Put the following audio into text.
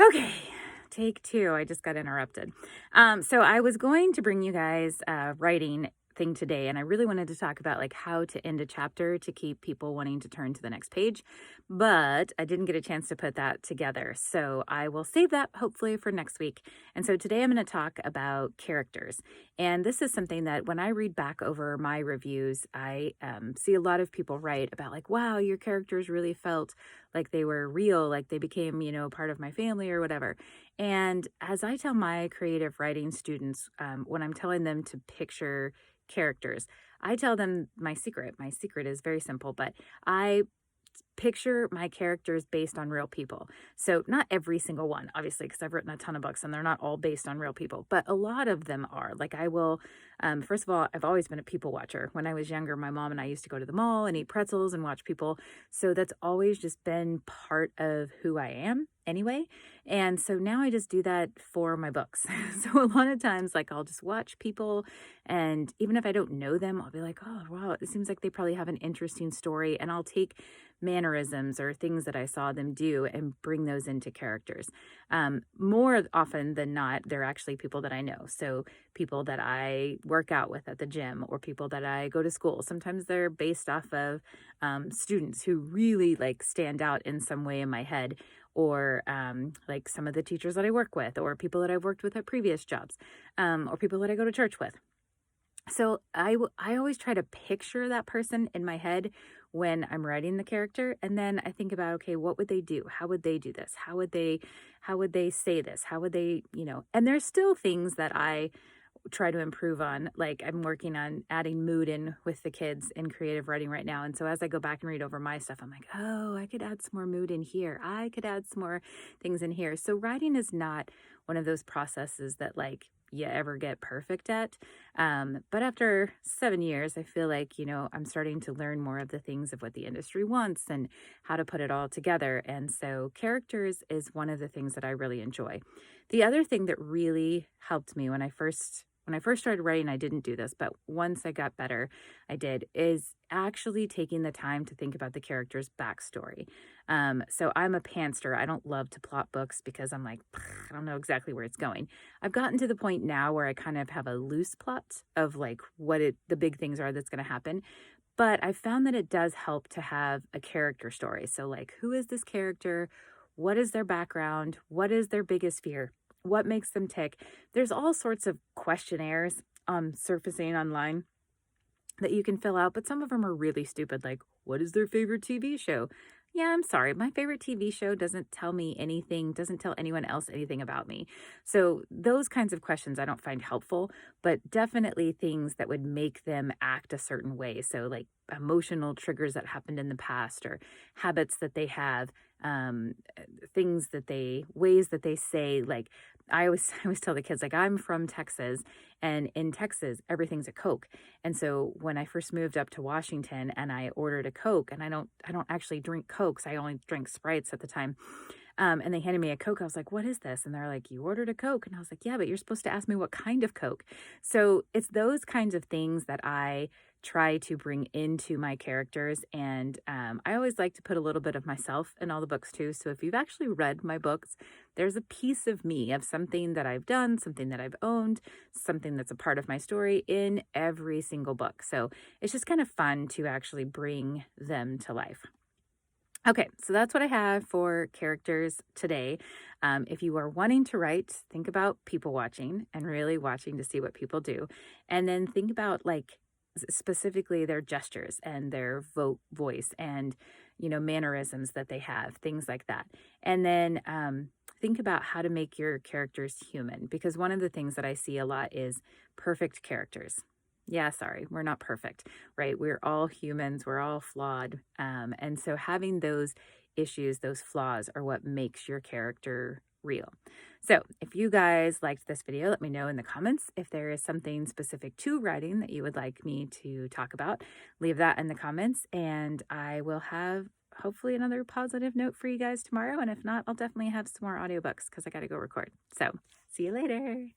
Okay, take two. I just got interrupted. So I was going to bring you guys a writing thing today, and I really wanted to talk about like how to end a chapter to keep people wanting to turn to the next page, but I didn't get a chance to put that together. So I will save that hopefully for next week. And so today I'm going to talk about characters. And this is something that when I read back over my reviews, I see a lot of people write about like, wow, your characters really felt like they were real, like they became, part of my family or whatever. And as I tell my creative writing students, when I'm telling them to picture characters, I tell them my secret. My secret is very simple, but I picture my characters based on real people. So not every single one, obviously, because I've written a ton of books and they're not all based on real people, but a lot of them are. Like I will, first of all, I've always been a people watcher. When I was younger, my mom and I used to go to the mall and eat pretzels and watch people. So that's always just been part of who I am anyway. And so now I just do that for my books. So a lot of times, like I'll just watch people, and even if I don't know them, I'll be like, oh, wow, it seems like they probably have an interesting story. And I'll take mannerisms or things that I saw them do and bring those into characters. More often than not, they're actually people that I know. So people that I work out with at the gym or people that I go to school. Sometimes they're based off of students who really like stand out in some way in my head, or like some of the teachers that I work with, or people that I've worked with at previous jobs, or people that I go to church with. So I always try to picture that person in my head when I'm writing the character, and then I think about, okay, what would they do? How would they do this? How would they say this? How would they, and there's still things that I try to improve on. Like I'm working on adding mood in with the kids in creative writing right now. And so as I go back and read over my stuff, I'm like, oh, I could add some more mood in here. I could add some more things in here. So writing is not one of those processes that like you ever get perfect at. But after 7 years, I feel like, I'm starting to learn more of the things of what the industry wants and how to put it all together. And so characters is one of the things that I really enjoy. The other thing that really helped me when I first started writing, I didn't do this, but once I got better, I did, is actually taking the time to think about the character's backstory. So I'm a pantser. I don't love to plot books because I'm like, I don't know exactly where it's going. I've gotten to the point now where I kind of have a loose plot of like the big things are that's going to happen. But I found that it does help to have a character story. So like, who is this character? What is their background? What is their biggest fear? What makes them tick? There's all sorts of questionnaires surfacing online that you can fill out, but some of them are really stupid. Like, what is their favorite TV show? Yeah, I'm sorry. My favorite TV show doesn't tell me anything, doesn't tell anyone else anything about me. So, those kinds of questions I don't find helpful, but definitely things that would make them act a certain way. So, like emotional triggers that happened in the past or habits that they have, um, ways that they say, like, I always tell the kids, like, I'm from Texas, and in Texas, everything's a Coke. And so when I first moved up to Washington and I ordered a Coke, and I don't actually drink Cokes, I only drank Sprites at the time. And they handed me a Coke. I was like, what is this? And they're like, you ordered a Coke. And I was like, yeah, but you're supposed to ask me what kind of Coke. So it's those kinds of things that I try to bring into my characters. And I always like to put a little bit of myself in all the books too. So if you've actually read my books, there's a piece of me, of something that I've done, something that I've owned, something that's a part of my story in every single book. So it's just kind of fun to actually bring them to life. Okay, so that's what I have for characters today. If you are wanting to write, think about people watching and really watching to see what people do. And then think about like specifically their gestures and their voice and, mannerisms that they have, things like that. And then think about how to make your characters human, because one of the things that I see a lot is perfect characters. Yeah, sorry, we're not perfect, right? We're all humans, we're all flawed. And so having those issues, those flaws, are what makes your character real. So if you guys liked this video, let me know in the comments. If there is something specific to writing that you would like me to talk about, leave that in the comments, and I will have hopefully another positive note for you guys tomorrow. And if not, I'll definitely have some more audiobooks because I got to go record. So see you later.